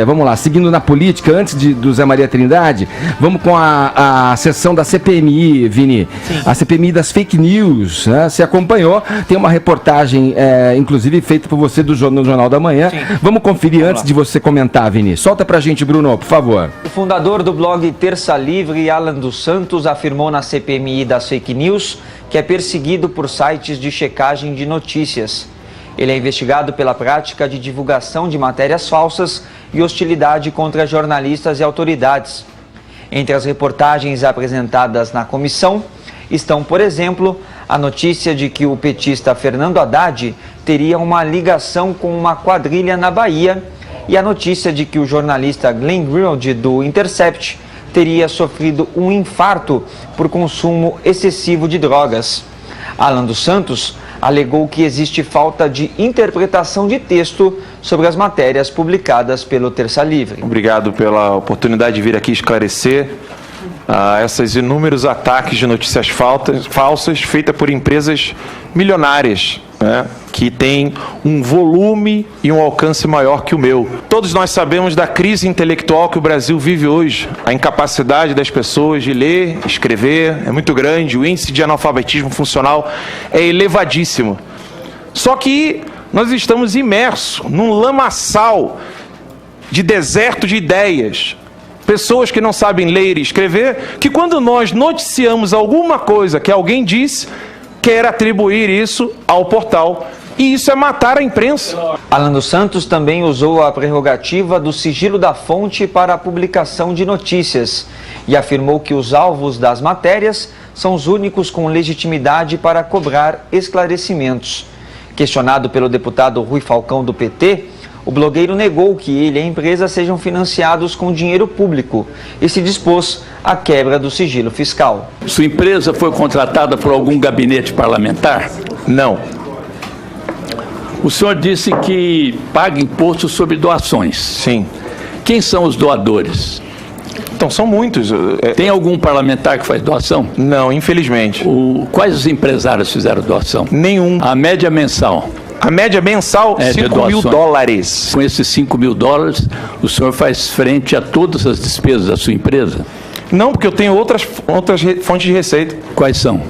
vamos lá, seguindo na política, antes do Zé Maria Trindade, vamos com a sessão da CPMI, Vini. Sim. A CPMI das fake news, né? Você acompanhou, tem uma reportagem, inclusive, feita por você no Jornal da Manhã. Sim. Vamos conferir antes de você comentar, Vini. Solta pra gente, Bruno, por favor. O fundador do blog Terça Livre, Alan dos Santos, afirmou na CPMI das fake news que é perseguido por sites de checagem de notícias. Ele é investigado pela prática de divulgação de matérias falsas e hostilidade contra jornalistas e autoridades. Entre as reportagens apresentadas na comissão estão, por exemplo, a notícia de que o petista Fernando Haddad teria uma ligação com uma quadrilha na Bahia e a notícia de que o jornalista Glenn Greenwald do Intercept teria sofrido um infarto por consumo excessivo de drogas. Alan dos Santos alegou que existe falta de interpretação de texto sobre as matérias publicadas pelo Terça Livre. Obrigado pela oportunidade de vir aqui esclarecer esses inúmeros ataques de notícias falsas feitas por empresas milionárias, né, que têm um volume e um alcance maior que o meu. Todos nós sabemos da crise intelectual que o Brasil vive hoje. A incapacidade das pessoas de ler, escrever é muito grande, o índice de analfabetismo funcional é elevadíssimo. Só que nós estamos imersos num lamaçal de deserto de ideias. Pessoas que não sabem ler e escrever, que quando nós noticiamos alguma coisa que alguém disse, quer atribuir isso ao portal. E isso é matar a imprensa. Alan dos Santos também usou a prerrogativa do sigilo da fonte para a publicação de notícias e afirmou que os alvos das matérias são os únicos com legitimidade para cobrar esclarecimentos. Questionado pelo deputado Rui Falcão do PT, o blogueiro negou que ele e a empresa sejam financiados com dinheiro público e se dispôs à quebra do sigilo fiscal. Sua empresa foi contratada por algum gabinete parlamentar? Não. O senhor disse que paga imposto sobre doações. Sim. Quem são os doadores? Então, são muitos. Tem algum parlamentar que faz doação? Não, infelizmente. Quais os empresários fizeram doação? Nenhum. A média mensal? A média mensal, $5.000. Com esses $5.000, o senhor faz frente a todas as despesas da sua empresa? Não, porque eu tenho outras fontes de receita. Quais são?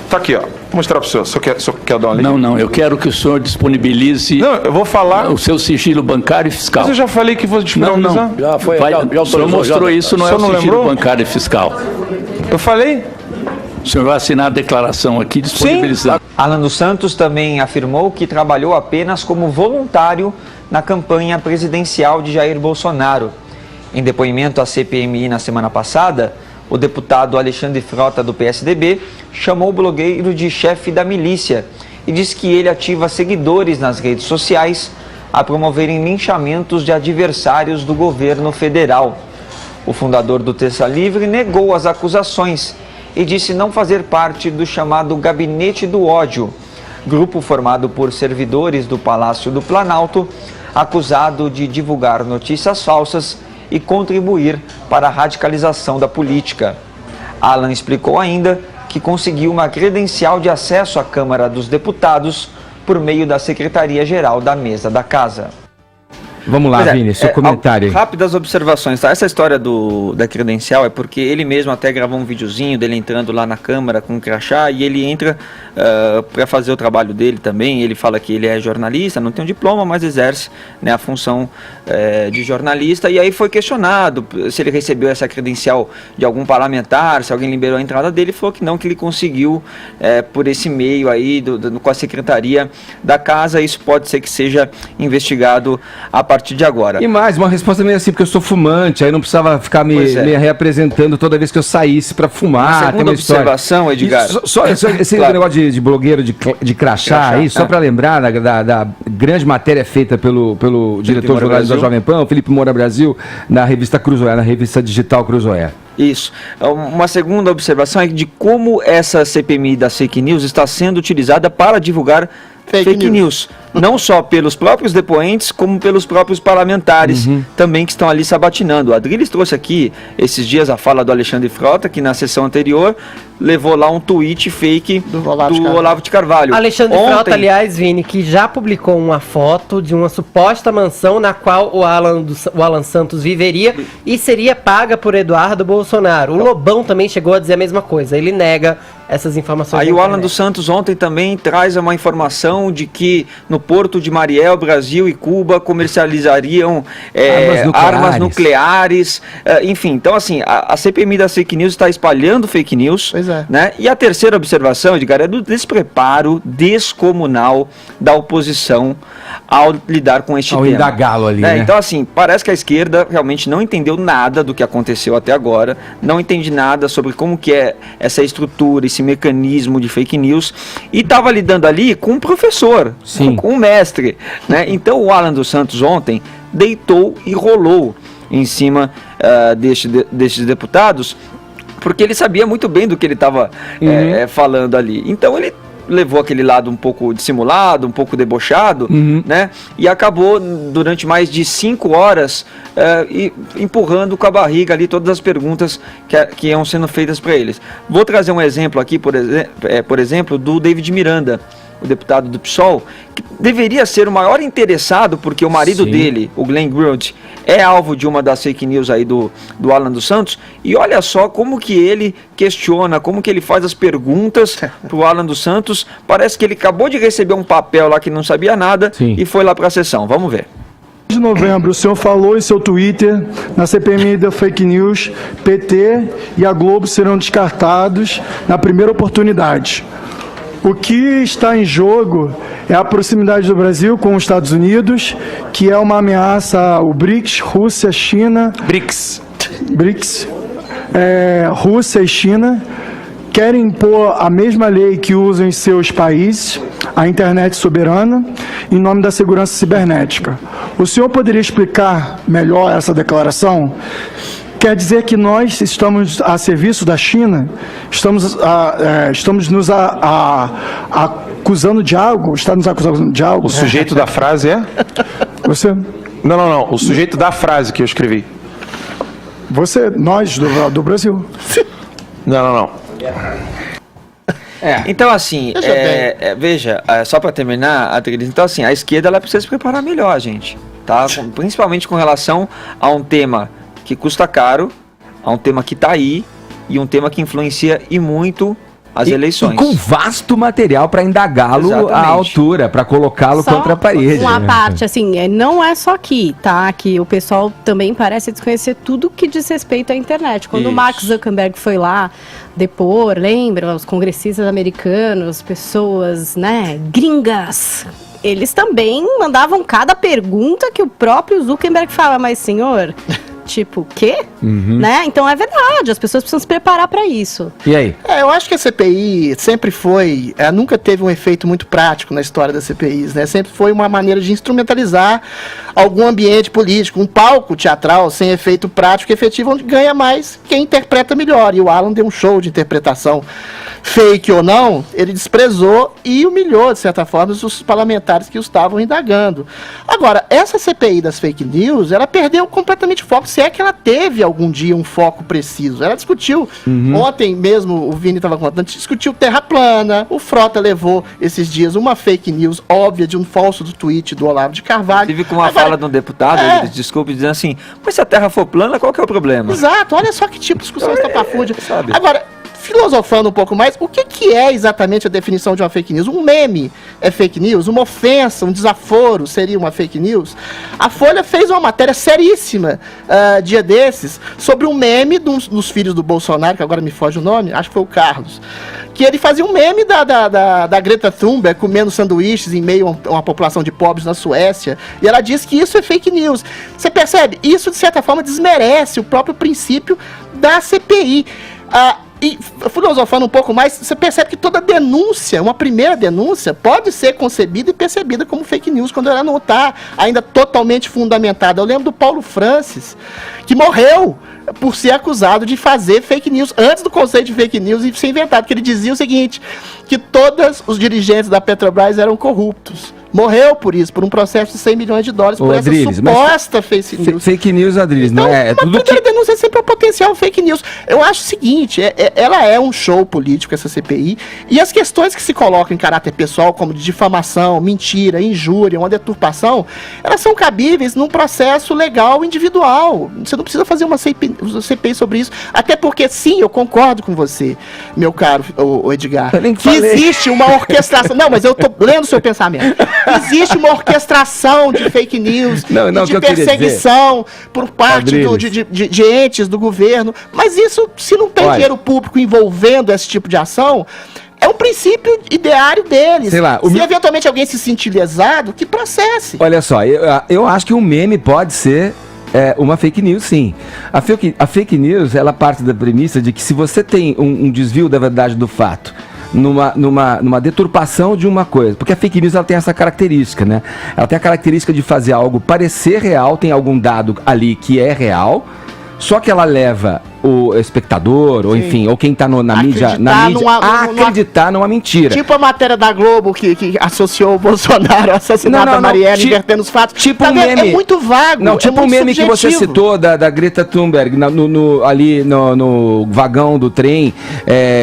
Tá aqui, ó. Vou mostrar para o senhor. O senhor quer dar uma lida? Não. Eu quero que o senhor disponibilize... Não, eu vou falar... O seu sigilo bancário e fiscal. Mas eu já falei que vou disponibilizar. Não. Já foi. O senhor mostrou isso, não é o sigilo bancário e fiscal. Eu falei? O senhor vai assinar a declaração aqui disponibilizando. Sim. Alan dos Santos também afirmou que trabalhou apenas como voluntário na campanha presidencial de Jair Bolsonaro. Em depoimento à CPMI na semana passada, o deputado Alexandre Frota, do PSDB, chamou o blogueiro de chefe da milícia e disse que ele ativa seguidores nas redes sociais a promoverem linchamentos de adversários do governo federal. O fundador do Terça Livre negou as acusações e disse não fazer parte do chamado Gabinete do Ódio, grupo formado por servidores do Palácio do Planalto, acusado de divulgar notícias falsas e contribuir para a radicalização da política. Alan explicou ainda que conseguiu uma credencial de acesso à Câmara dos Deputados por meio da Secretaria-Geral da Mesa da Casa. Vamos lá, Vini, seu comentário aí. Rápidas observações, tá? Essa história da credencial é porque ele mesmo até gravou um videozinho dele entrando lá na Câmara com um crachá e ele entra para fazer o trabalho dele também. Ele fala que ele é jornalista, não tem um diploma, mas exerce, né, a função de jornalista. E aí foi questionado se ele recebeu essa credencial de algum parlamentar, se alguém liberou a entrada dele. Ele falou que não, que ele conseguiu por esse meio aí com a Secretaria da Casa. Isso pode ser que seja investigado a partir de agora. E mais, uma resposta meio assim, porque eu sou fumante, aí não precisava ficar me reapresentando toda vez que eu saísse para fumar. Uma segunda observação, Edgar. Esse claro. Negócio de blogueiro de crachá aí, só para lembrar da grande matéria feita pelo diretor jornalista da Jovem Pan, o Felipe Moura Brasil, na revista Cruzoé, na revista digital Cruzoé. Isso. Uma segunda observação é de como essa CPMI da fake news está sendo utilizada para divulgar fake news. não só pelos próprios depoentes, como pelos próprios parlamentares também que estão ali sabatinando. O Adriles trouxe aqui, esses dias, a fala do Alexandre Frota, que na sessão anterior levou lá um tweet fake do Olavo de Carvalho. Alexandre Frota, aliás, Vini, que já publicou uma foto de uma suposta mansão na qual o Alan Santos viveria e seria paga por Eduardo Bolsonaro. O Lobão também chegou a dizer a mesma coisa. Ele nega essas informações. Aí o Alan dos Santos ontem também traz uma informação de que no porto de Mariel, Brasil e Cuba comercializariam armas nucleares. Enfim, então assim, a CPMI das fake news está espalhando fake news. Pois é. Né? E a terceira observação, Edgar, é do despreparo descomunal da oposição ao lidar com este tema. Indagá-lo ali, né? Então assim, parece que a esquerda realmente não entendeu nada do que aconteceu até agora, não entende nada sobre como que é essa estrutura, esse mecanismo de fake news, e estava lidando ali com um professor, com um mestre, né? Então o Alan dos Santos ontem deitou e rolou em cima destes deputados, porque ele sabia muito bem do que ele estava falando ali. Então ele levou aquele lado um pouco dissimulado, um pouco debochado, né? E acabou durante mais de 5 horas empurrando com a barriga ali todas as perguntas que iam sendo feitas para eles. Vou trazer um exemplo aqui, por exemplo, do David Miranda, o deputado do PSOL, que deveria ser o maior interessado, porque o marido dele, o Glenn Grant, é alvo de uma das fake news aí do Alan dos Santos, e olha só como que ele questiona, como que ele faz as perguntas pro Alan dos Santos. Parece que ele acabou de receber um papel lá que não sabia nada e foi lá para a sessão. Vamos ver. De novembro, o senhor falou em seu Twitter, na CPMI da Fake News, PT e a Globo serão descartados na primeira oportunidade. O que está em jogo é a proximidade do Brasil com os Estados Unidos, que é uma ameaça ao BRICS, Rússia, China... BRICS, Rússia e China querem impor a mesma lei que usam em seus países, a internet soberana, em nome da segurança cibernética. O senhor poderia explicar melhor essa declaração? Quer dizer que nós estamos a serviço da China? Estamos nos acusando de algo? Está nos acusando de algo? O sujeito da frase é? Você? Não. O sujeito da frase que eu escrevi. Você, nós, do Brasil. Não. Então assim, veja, só para terminar, Adriles, então assim, a esquerda ela precisa se preparar melhor, gente, tá? Principalmente com relação a um tema que custa caro, a um tema que está aí e um tema que influencia e muito as eleições. E com vasto material para indagá-lo à altura, para colocá-lo contra a parede. Uma parte, assim, não é só aqui, tá? Que o pessoal também parece desconhecer tudo que diz respeito à internet. Quando o Mark Zuckerberg foi lá depor, lembra? Os congressistas americanos, pessoas, né, gringas, eles também mandavam cada pergunta que o próprio Zuckerberg fala, mas senhor... Tipo, o quê? Né? Então é verdade, as pessoas precisam se preparar para isso. E aí? Eu acho que a CPI sempre foi, nunca teve um efeito muito prático na história das CPIs, né? Sempre foi uma maneira de instrumentalizar algum ambiente político, um palco teatral sem efeito prático e efetivo, onde ganha mais quem interpreta melhor. E o Alan deu um show de interpretação, fake ou não, ele desprezou e humilhou, de certa forma, os parlamentares que o estavam indagando. Agora, essa CPI das fake news, ela perdeu completamente o foco, se é que ela teve algum dia um foco preciso. Ela discutiu, ontem mesmo o Vini estava contando, discutiu terra plana, o Frota levou esses dias uma fake news óbvia de um falso do tweet do Olavo de Carvalho. Tive com uma fala de um deputado, desculpe, dizendo assim, mas se a terra for plana, qual que é o problema? Exato, olha só que tipo de discussão estapafúrdia. Agora, filosofando um pouco mais, o que é exatamente a definição de uma fake news? Um meme é fake news? Uma ofensa, um desaforo seria uma fake news? A Folha fez uma matéria seríssima, dia desses, sobre um meme dos filhos do Bolsonaro, que agora me foge o nome, acho que foi o Carlos, que ele fazia um meme da Greta Thunberg comendo sanduíches em meio a uma população de pobres na Suécia, e ela diz que isso é fake news. Você percebe? Isso, de certa forma, desmerece o próprio princípio da CPI. E filosofando um pouco mais, você percebe que toda denúncia, uma primeira denúncia, pode ser concebida e percebida como fake news quando ela não está ainda totalmente fundamentada. Eu lembro do Paulo Francis, que morreu por ser acusado de fazer fake news antes do conceito de fake news ser inventado, porque ele dizia o seguinte, que todos os dirigentes da Petrobras eram corruptos. morreu por isso, por um processo de 100 milhões de dólares, Ô, por Adriles, essa mas suposta fake news. Fake news, Adriles, Então, não é? uma Tudo primeira que... denúncia é sempre o potencial fake news. Eu acho o seguinte, ela é um show político, essa CPI, e as questões que se colocam em caráter pessoal, como de difamação, mentira, injúria, uma deturpação, elas são cabíveis num processo legal individual. Você não precisa fazer uma CPI sobre isso, até porque, sim, eu concordo com você, meu caro o Edgar, que existe uma orquestração. Não, mas eu tô lendo o seu pensamento. Existe uma orquestração de fake news, de perseguição por parte de entes do governo. Mas isso, se não tem dinheiro público envolvendo esse tipo de ação, é um princípio ideário deles. Sei lá, se eventualmente alguém se sentir lesado, que processe. Olha só, eu acho que um meme pode ser uma fake news, sim. A fake news, ela parte da premissa de que se você tem um desvio da verdade do fato, numa deturpação de uma coisa, porque a fake news ela tem essa característica, né? Ela tem a característica de fazer algo parecer real, tem algum dado ali que é real, só que ela leva o espectador, ou enfim, ou quem está na mídia, a acreditar numa mentira. Tipo a matéria da Globo que associou o Bolsonaro ao assassinato da Marielle, invertendo os fatos. Tipo tá um meme. É muito vago. Não, tipo o meme que você citou da Greta Thunberg, ali no vagão do trem,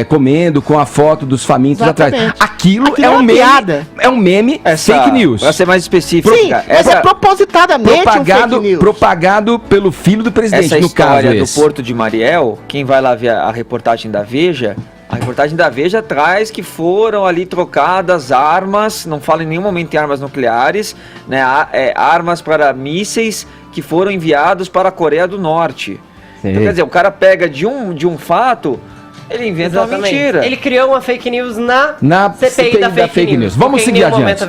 comendo com a foto dos famintos atrás. Aquilo é um meme. Piada. É um meme fake news. Para ser mais específico. Sim, mas é propositadamente propagado, um fake news. Propagado pelo filho do presidente, essa no caso história do Porto de Mariel, quem vai lá ver a reportagem da Veja, a reportagem da Veja traz que foram ali trocadas armas, não fala em nenhum momento em armas nucleares, né, armas para mísseis que foram enviados para a Coreia do Norte. Então, quer dizer, o cara pega de um fato, ele inventa uma mentira. Ele criou uma fake news na CPI da fake news. Vamos seguir adiante.